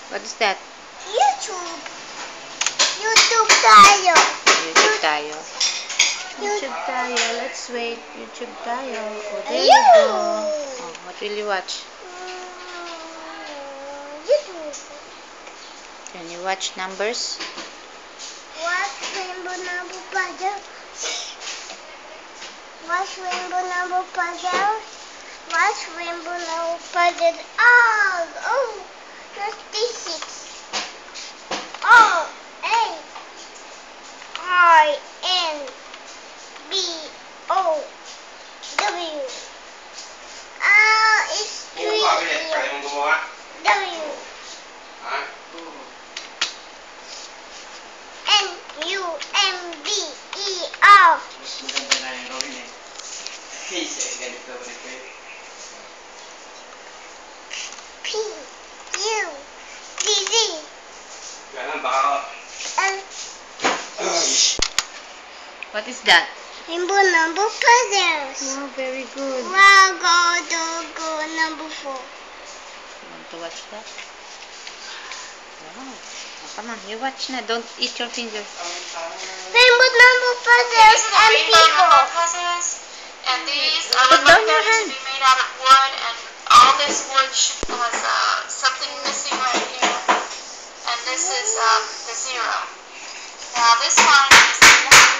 What is that? YouTube. YouTube tayo. YouTube tayo. YouTube tayo. Let's wait. YouTube tayo. Oh, there you Ayun. go. Oh, what will you watch? YouTube. Can you watch numbers? Watch Rainbow Number Puzzle. Watch Rainbow Number Puzzle. Watch Rainbow Number Puzzle. Oh, 56. Oh, A, I, N, B, O, W. It's 3. Kaya mong gumawa? W, Ha? N, U, M, B, E, R. Mas maganda na yung Robin eh. Kasi ganito ulit eh. P, U, Z, Z, Ganun, baka... L. What is that? Rainbow Number Puzzles. Oh, very good. Wow, go, number 4. You want to watch that? Wow. Oh, come on, you watch na. Don't eat your finger. Rainbow Number Puzzles and people. Puzzles, and these Put I down like your them hand. to be made out of wood, and all this wood has something missing right here, and this is the 0. Now this one is the 1.